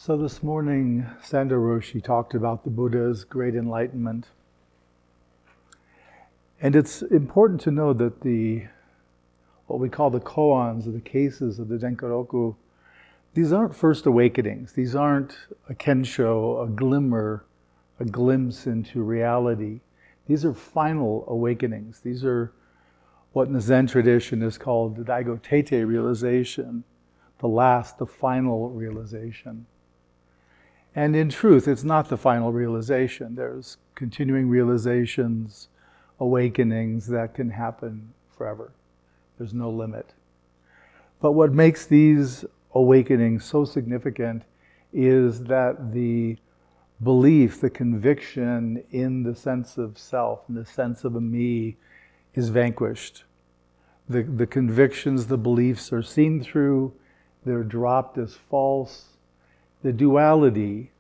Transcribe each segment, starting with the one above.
So this morning, Sando Roshi talked about the Buddha's great enlightenment. And it's important to know that what we call the koans, or the cases of the Denkoroku, these aren't first awakenings. These aren't a kensho, a glimmer, a glimpse into reality. These are final awakenings. These are what in the Zen tradition is called the Daigo Teitei realization, the final realization. And in truth, it's not the final realization. There's continuing realizations, awakenings that can happen forever. There's no limit. But what makes these awakenings so significant is that the belief, the conviction in the sense of self, in the sense of a me, is vanquished. The convictions, the beliefs are seen through, they're dropped as false. The duality,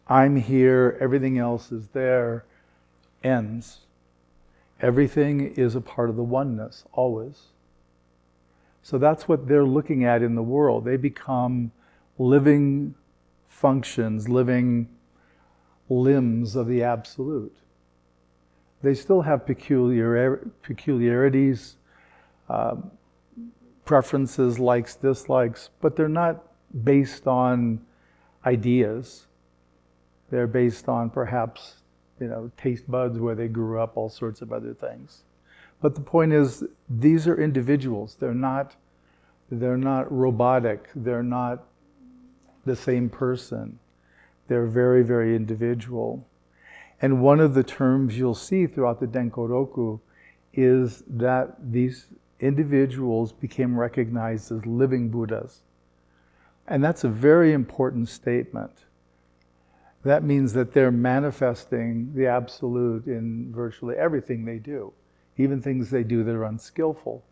I'm here, everything else is there, ends. Everything is a part of the oneness, always. So that's what they're looking at in the world. They become living functions, living limbs of the Absolute. They still have peculiarities, preferences, likes, dislikes, but they're not based on ideas. They're based on perhaps, taste buds, where they grew up, all sorts of other things. But the point is, these are individuals. They're not robotic. They're not the same person. They're very, very individual. And one of the terms you'll see throughout the Denkoroku is that these individuals became recognized as living Buddhas. And that's a very important statement. That means that they're manifesting the Absolute in virtually everything they do. Even things they do that are unskillful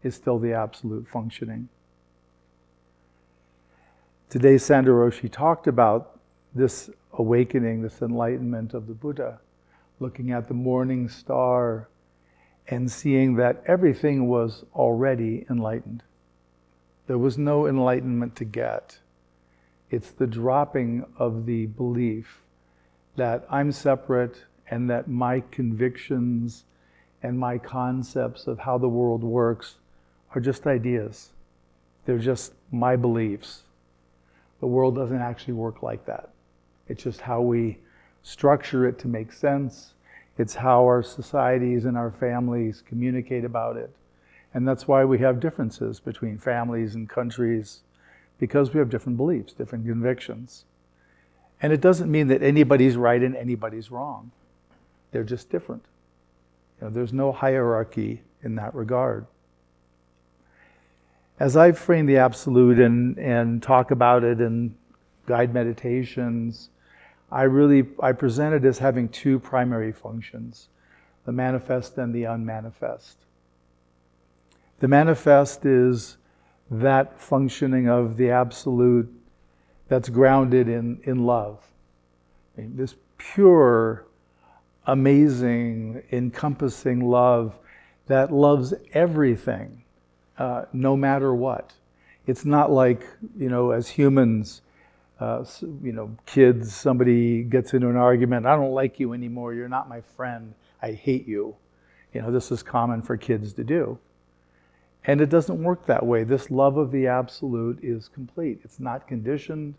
is still the Absolute functioning. Today, Sando Roshi talked about this awakening, this enlightenment of the Buddha, looking at the morning star and seeing that everything was already enlightened. There was no enlightenment to get. It's the dropping of the belief that I'm separate and that my convictions and my concepts of how the world works are just ideas. They're just my beliefs. The world doesn't actually work like that. It's just how we structure it to make sense. It's how our societies and our families communicate about it. And that's why we have differences between families and countries, because we have different beliefs, different convictions. And it doesn't mean that anybody's right and anybody's wrong. They're just different. There's no hierarchy in that regard. As I frame the Absolute and talk about it in guide meditations, I present it as having two primary functions, the manifest and the unmanifest. The manifest is that functioning of the Absolute that's grounded in love. This pure, amazing, encompassing love that loves everything, no matter what. It's not like, as humans, kids, somebody gets into an argument, I don't like you anymore, you're not my friend, I hate you. This is common for kids to do. And it doesn't work that way. This love of the Absolute is complete. It's not conditioned.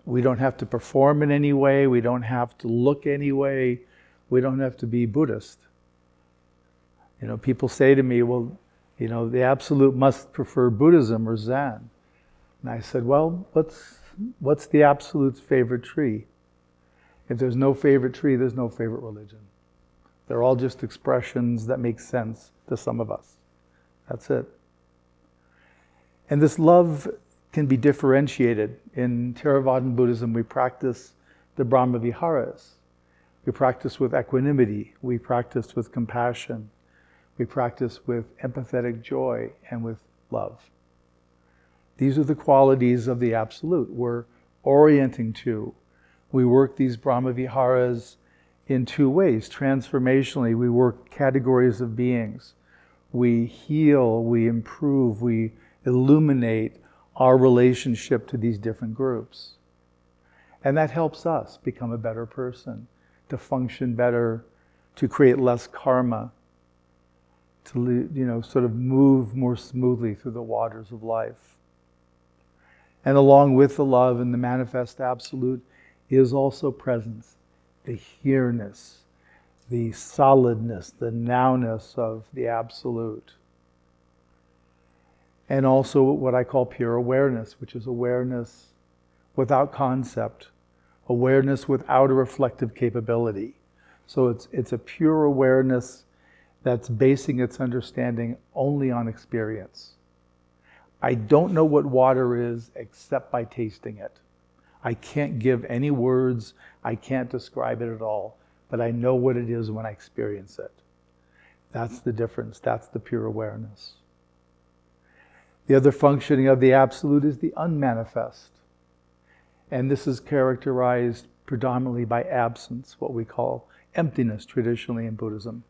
We don't have to perform in any way. We don't have to look any way. We don't have to be Buddhist. People say to me, well, the Absolute must prefer Buddhism or Zen. And I said, well, what's the Absolute's favorite tree? If there's no favorite tree, there's no favorite religion. They're all just expressions that make sense to some of us. That's it. And this love can be differentiated. In Theravada Buddhism, we practice the Brahma Viharas. We practice with equanimity. We practice with compassion. We practice with empathetic joy and with love. These are the qualities of the Absolute we're orienting to. We work these Brahma Viharas in two ways. Transformationally, we work categories of beings. We heal, we improve, we illuminate our relationship to these different groups. And that helps us become a better person, to function better, to create less karma, to sort of move more smoothly through the waters of life. And along with the love and the manifest absolute is also presence, the here-ness, the solidness, the now-ness of the absolute. And also what I call pure awareness, which is awareness without concept, awareness without a reflective capability. So it's a pure awareness that's basing its understanding only on experience. I don't know what water is except by tasting it. I can't give any words, I can't describe it at all, but I know what it is when I experience it. That's the difference, that's the pure awareness. The other functioning of the absolute is the unmanifest. And this is characterized predominantly by absence, what we call emptiness traditionally in Buddhism.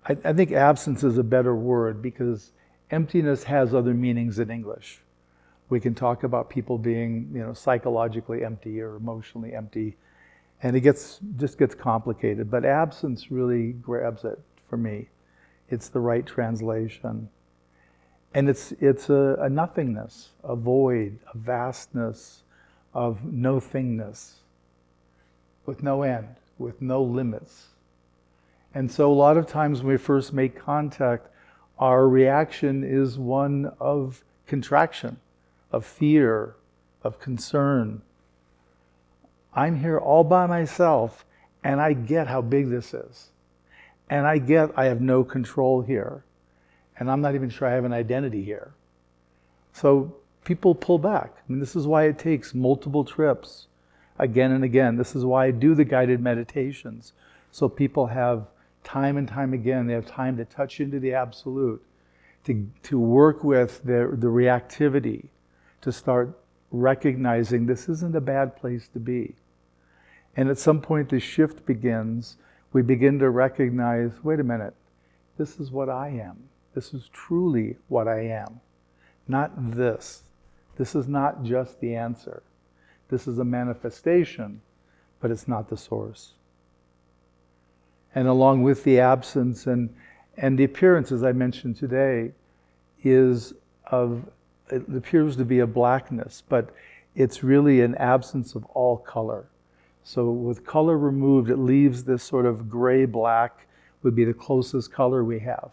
I think absence is a better word because emptiness has other meanings in English. We can talk about people being, psychologically empty or emotionally empty, and it just gets complicated. But absence really grabs it for me. It's the right translation. And it's a nothingness, a void, a vastness of no thingness, with no end, with no limits. And so a lot of times when we first make contact, our reaction is one of contraction, of fear, of concern. I'm here all by myself, and I get how big this is. And I get I have no control here. And I'm not even sure I have an identity here. So people pull back. This is why it takes multiple trips again and again. This is why I do the guided meditations. So people have time and time again, they have time to touch into the absolute, to work with the reactivity, to start recognizing this isn't a bad place to be. And at some point the shift begins. We begin to recognize, wait a minute, this is what I am. This is truly what I am. Not this. This is not just the answer. This is a manifestation, but it's not the source. And along with the absence and the appearance, as I mentioned today, it appears to be a blackness, but it's really an absence of all color. So with color removed, it leaves this sort of gray-black, would be the closest color we have.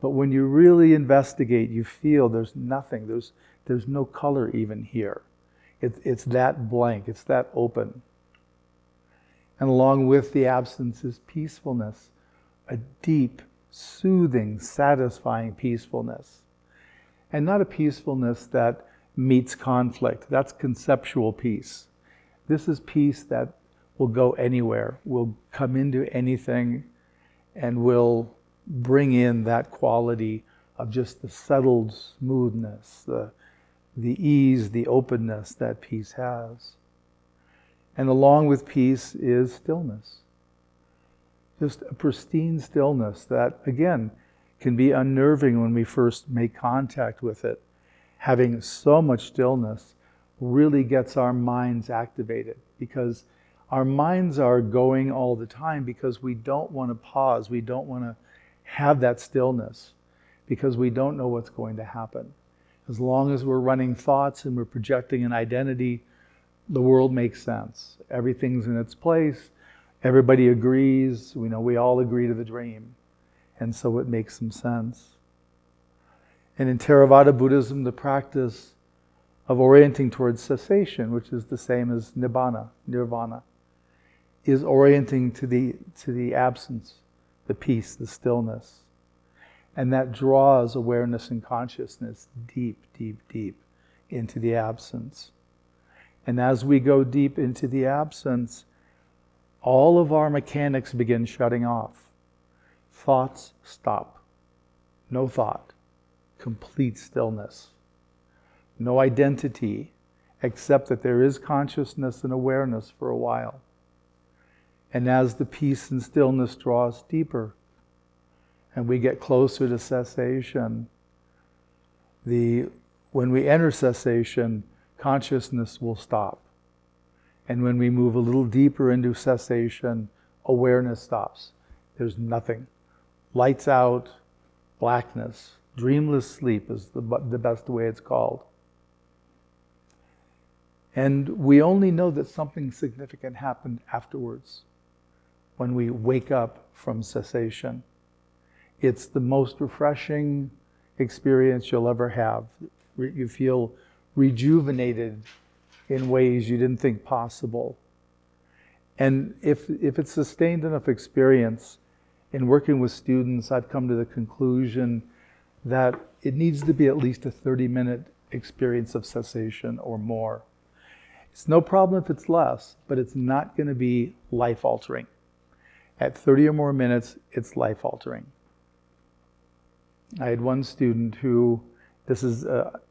But when you really investigate, you feel there's nothing, there's no color even here. It's that blank, it's that open. And along with the absence is peacefulness, a deep, soothing, satisfying peacefulness. And not a peacefulness that meets conflict. That's conceptual peace. This is peace that will go anywhere, will come into anything, and will bring in that quality of just the settled smoothness, the ease, the openness that peace has. And along with peace is stillness. Just a pristine stillness that, again, can be unnerving when we first make contact with it. Having so much stillness really gets our minds activated, because our minds are going all the time because we don't want to pause. We don't want to have that stillness because we don't know what's going to happen. As long as we're running thoughts and we're projecting an identity, the world makes sense. Everything's in its place. Everybody agrees. We all agree to the dream. And so it makes some sense. And in Theravada Buddhism, the practice of orienting towards cessation, which is the same as nibbana, nirvana, is orienting to the absence, the peace, the stillness. And that draws awareness and consciousness deep, deep, deep into the absence. And as we go deep into the absence, all of our mechanics begin shutting off. Thoughts stop. No thought. Complete stillness. No identity, except that there is consciousness and awareness for a while. And as the peace and stillness draws deeper, and we get closer to cessation, the when we enter cessation, consciousness will stop. And when we move a little deeper into cessation, awareness stops. There's nothing. Lights out, blackness. Dreamless sleep is the best way it's called. And we only know that something significant happened afterwards, when we wake up from cessation. It's the most refreshing experience you'll ever have. You feel rejuvenated in ways you didn't think possible. And if it's sustained enough experience, in working with students, I've come to the conclusion that it needs to be at least a 30-minute experience of cessation or more. It's no problem if it's less, but it's not going to be life-altering. At 30 or more minutes, it's life-altering. I had one student who, this is,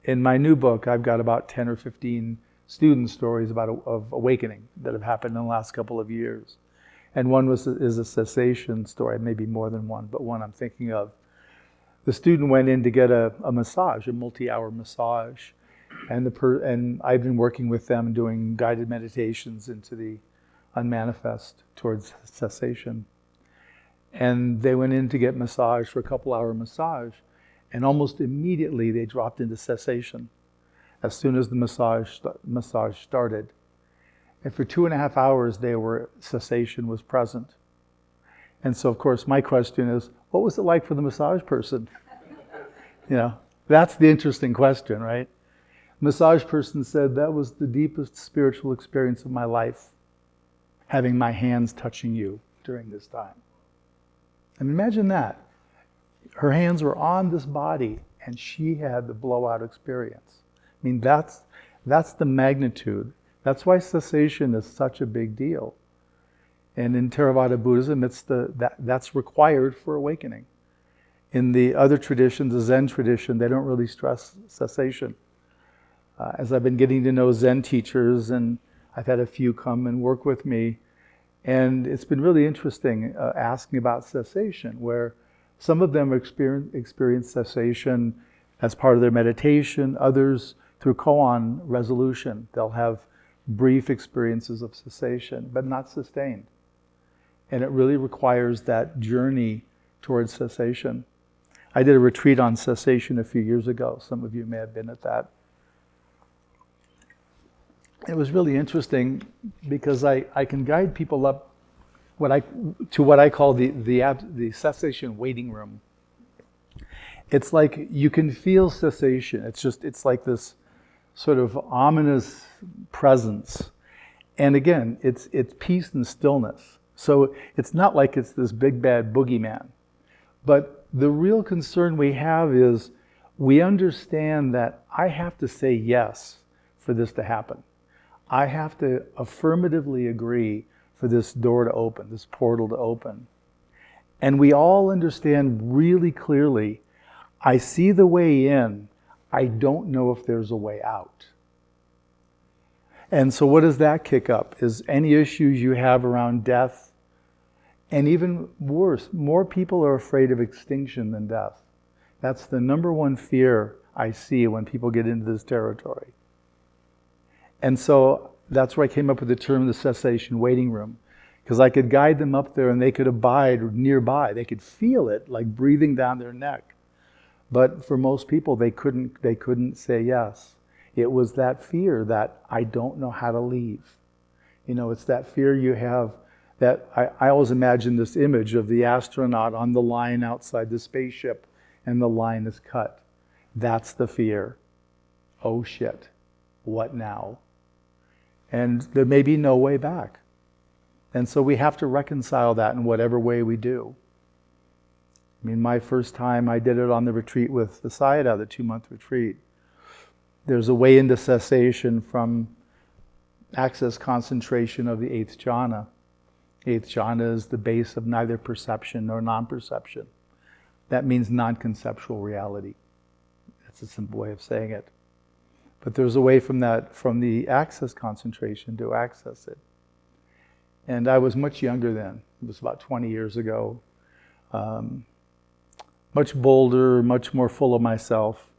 in my new book, I've got about 10 or 15 student stories of awakening that have happened in the last couple of years. And one is a cessation story, maybe more than one, but one I'm thinking of. The student went in to get a massage, a multi-hour massage. And I've been working with them doing guided meditations into the unmanifest towards cessation. And they went in to get massage for a couple-hour massage, and almost immediately they dropped into cessation as soon as the massage started. And for 2.5 hours, cessation was present. And so, of course, my question is, what was it like for the massage person? That's the interesting question, right? Massage person said, that was the deepest spiritual experience of my life, having my hands touching you during this time. And imagine that. Her hands were on this body, and she had the blowout experience. I mean, that's the magnitude. That's why cessation is such a big deal. And in Theravada Buddhism, that's required for awakening. In the other traditions, the Zen tradition, they don't really stress cessation. As I've been getting to know Zen teachers, and I've had a few come and work with me, and it's been really interesting asking about cessation, where some of them experience cessation as part of their meditation, others through koan resolution. They'll have brief experiences of cessation, but not sustained. And it really requires that journey towards cessation. I did a retreat on cessation a few years ago. Some of you may have been at that. It was really interesting because I can guide people up to what I call the cessation waiting room. It's like you can feel cessation. It's like this sort of ominous presence. And again, it's peace and stillness. So it's not like it's this big bad boogeyman. But the real concern we have is we understand that I have to say yes for this to happen. I have to affirmatively agree for this door to open, this portal to open. And we all understand really clearly, I see the way in, I don't know if there's a way out. And so what does that kick up? Is any issues you have around death, and even worse, more people are afraid of extinction than death. That's the number one fear I see when people get into this territory. And so that's where I came up with the term the cessation waiting room, because I could guide them up there and they could abide nearby. They could feel it like breathing down their neck. But for most people, they couldn't say yes. It was that fear that I don't know how to leave. It's that fear you have that I always imagine this image of the astronaut on the line outside the spaceship and the line is cut. That's the fear. Oh shit, what now? And there may be no way back. And so we have to reconcile that in whatever way we do. I mean, my first time I did it on the retreat with the Sayadaw, the 2-month retreat. There's a way into cessation from access concentration of the 8th jhana. 8th jhana is the base of neither perception nor non-perception. That means non-conceptual reality. That's a simple way of saying it. But there's a way from the access concentration to access it. And I was much younger then. It was about 20 years ago. Much bolder, much more full of myself.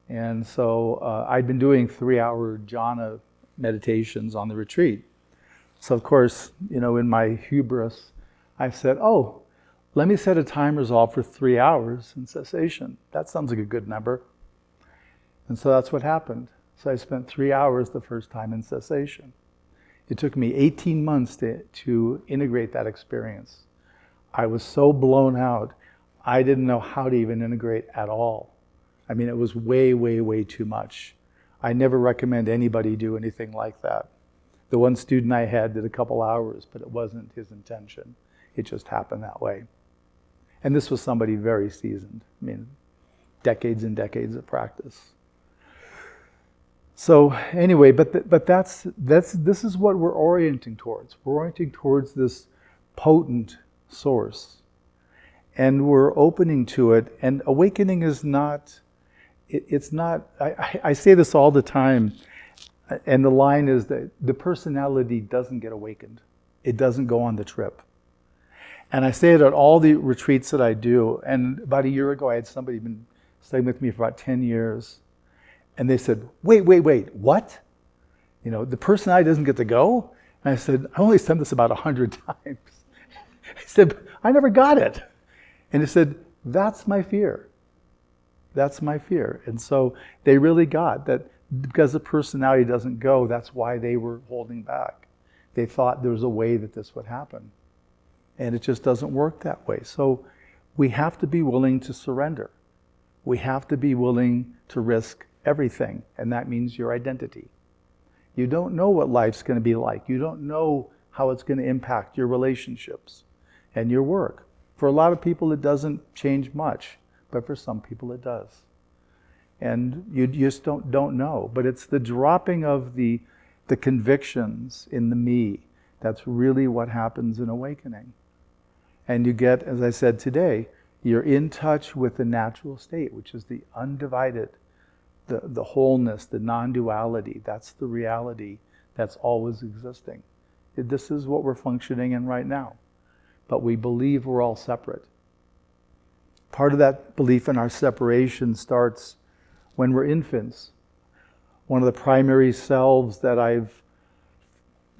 And so I'd been doing 3-hour jhana meditations on the retreat. So of course, in my hubris, I said, oh, let me set a time resolve for 3 hours in cessation. That sounds like a good number. And so that's what happened. So I spent 3 hours the first time in cessation. It took me 18 months to integrate that experience. I was so blown out, I didn't know how to even integrate at all. I mean, it was way, way, way too much. I never recommend anybody do anything like that. The one student I had did a couple hours, but it wasn't his intention. It just happened that way. And this was somebody very seasoned. I mean, decades and decades of practice. So anyway, but this is what we're orienting towards. We're orienting towards this potent source, and we're opening to it. And awakening is not. It's not. I say this all the time, and the line is that the personality doesn't get awakened. It doesn't go on the trip. And I say it at all the retreats that I do. And about a year ago, I had somebody been studying with me for about 10 years. And they said, wait, what? The personality doesn't get to go? And I said, I only said this about 100 times. I said, I never got it. And he said, that's my fear. That's my fear. And so they really got that because the personality doesn't go, that's why they were holding back. They thought there was a way that this would happen. And it just doesn't work that way. So we have to be willing to surrender. We have to be willing to risk everything. And that means your identity. You don't know what life's going to be like. You don't know how it's going to impact your relationships and your work. For a lot of people, it doesn't change much. But for some people, it does. And you just don't know. But it's the dropping of the convictions in the me. That's really what happens in awakening. And you get, as I said today, you're in touch with the natural state, which is the undivided, the wholeness, the non-duality. That's the reality that's always existing. This is what we're functioning in right now. But we believe we're all separate. Part of that belief in our separation starts when we're infants. One of the primary selves that I've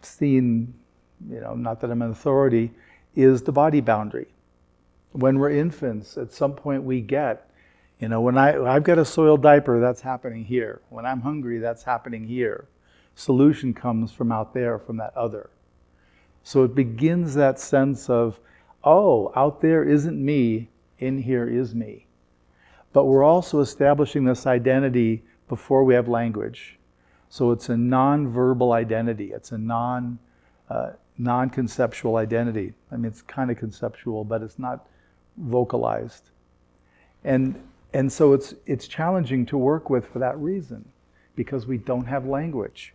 seen, not that I'm an authority, is the body boundary. When we're infants, at some point we get, when I've got a soiled diaper, that's happening here. When I'm hungry, that's happening here. Solution comes from out there, from that other. So it begins that sense of, oh, out there isn't me, in here is me. But we're also establishing this identity before we have language. So it's a non-verbal identity. It's a non-conceptual identity. I mean, it's kind of conceptual, but it's not vocalized. And so it's challenging to work with for that reason, because we don't have language.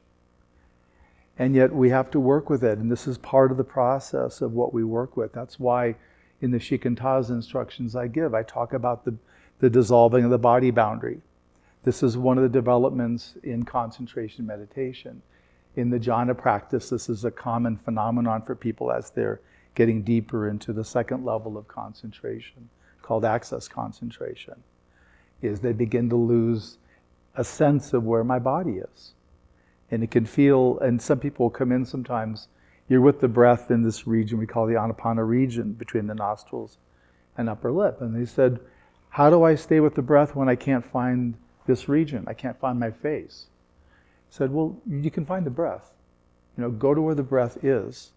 And yet we have to work with it, and this is part of the process of what we work with. That's why in the Shikantaza instructions I give, I talk about the dissolving of the body boundary. This is one of the developments in concentration meditation. In the jhana practice, this is a common phenomenon for people as they're getting deeper into the second level of concentration, called access concentration, is they begin to lose a sense of where my body is. And it can feel, and some people will come in sometimes, you're with the breath in this region we call the Anapana region between the nostrils and upper lip. And they said, how do I stay with the breath when I can't find this region? I can't find my face. I said, well, you can find the breath. Go to where the breath is.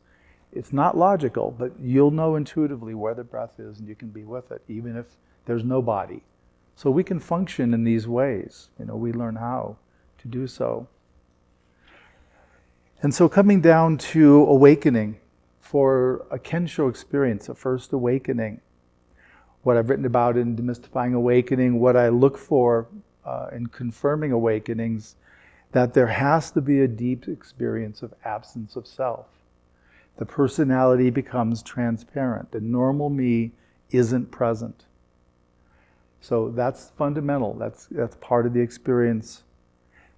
It's not logical, but you'll know intuitively where the breath is and you can be with it, even if there's no body. So we can function in these ways. We learn how to do so. And so coming down to awakening, for a Kensho experience, a first awakening, what I've written about in Demystifying Awakening, what I look for in confirming awakenings, that there has to be a deep experience of absence of self. The personality becomes transparent. The normal me isn't present. So that's fundamental. That's part of the experience.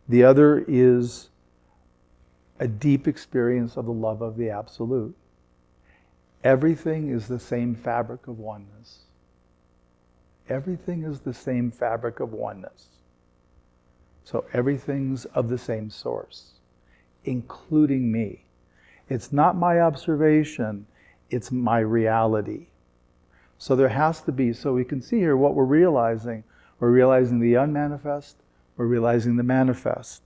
The other is a deep experience of the love of the Absolute. Everything is the same fabric of oneness. Everything is the same fabric of oneness. So everything's of the same source, including me. It's not my observation, it's my reality. So there has to be, so we can see here what we're realizing. We're realizing the unmanifest, we're realizing the manifest.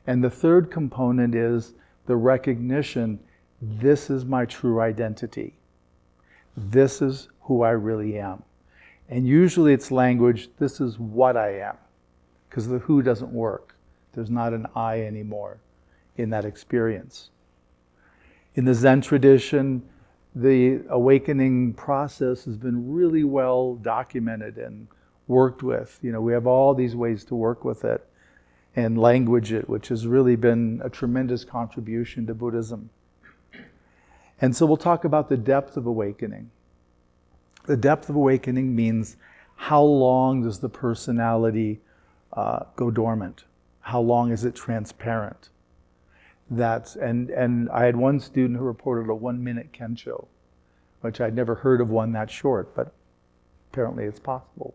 And the third component is the recognition, this is my true identity. This is who I really am. And usually it's language, this is what I am. Because the who doesn't work. There's not an I anymore in that experience. In the Zen tradition, the awakening process has been really well documented and worked with. We have all these ways to work with it and language it, which has really been a tremendous contribution to Buddhism. And so we'll talk about the depth of awakening. The depth of awakening means how long does the personality go dormant? How long is it transparent? And I had one student who reported a 1-minute kensho, which I'd never heard of one that short, but apparently it's possible.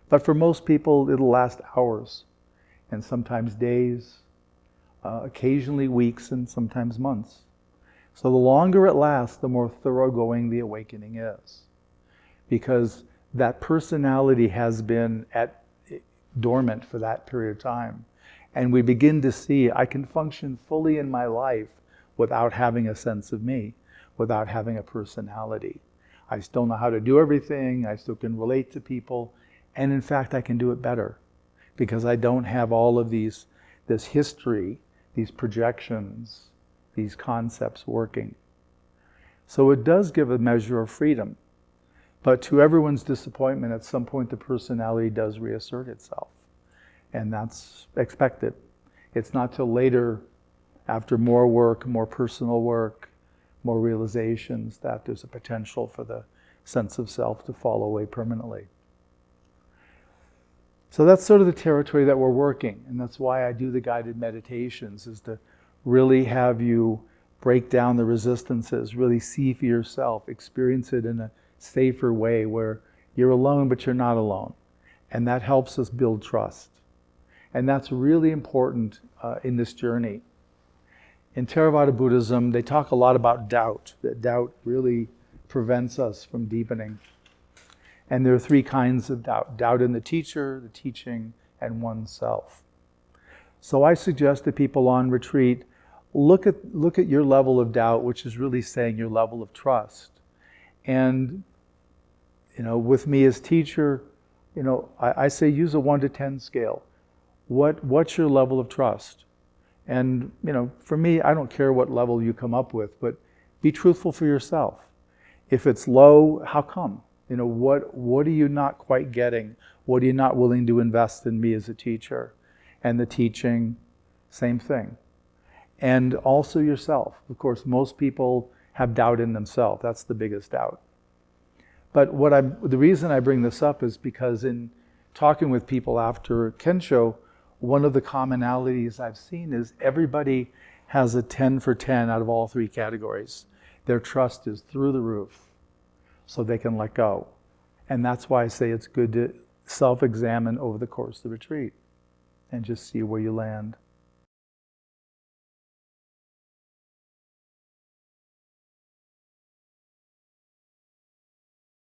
But for most people, it'll last hours, and sometimes days, occasionally weeks, and sometimes months. So the longer it lasts, the more thoroughgoing the awakening is. Because that personality has been dormant for that period of time. And we begin to see, I can function fully in my life without having a sense of me, without having a personality. I still know how to do everything, I still can relate to people, and in fact I can do it better because I don't have all of this history, these projections, these concepts working. So it does give a measure of freedom. But to everyone's disappointment, at some point the personality does reassert itself. And that's expected. It's not till later, after more work, more personal work, more realizations, that there's a potential for the sense of self to fall away permanently. So that's sort of the territory that we're working. And that's why I do the guided meditations, is to really have you break down the resistances, really see for yourself, experience it in a safer way where you're alone but you're not alone. And that helps us build trust. And that's really important in this journey. In Theravada Buddhism, they talk a lot about doubt, that doubt really prevents us from deepening. And there are 3 kinds of doubt: doubt in the teacher, the teaching, and oneself. So I suggest to people on retreat, look at your level of doubt, which is really saying your level of trust. And with me as teacher, I say use a 1 to 10 scale. What's your level of trust? And for me, I don't care what level you come up with, but be truthful for yourself. If it's low, how come? What are you not quite getting? What are you not willing to invest in me as a teacher? And the teaching, same thing. And also yourself. Of course, most people have doubt in themselves. That's the biggest doubt. But the reason I bring this up is because in talking with people after Kensho, one of the commonalities I've seen is everybody has a 10 for 10 out of all 3 categories. Their trust is through the roof, so they can let go. And that's why I say it's good to self-examine over the course of the retreat and just see where you land.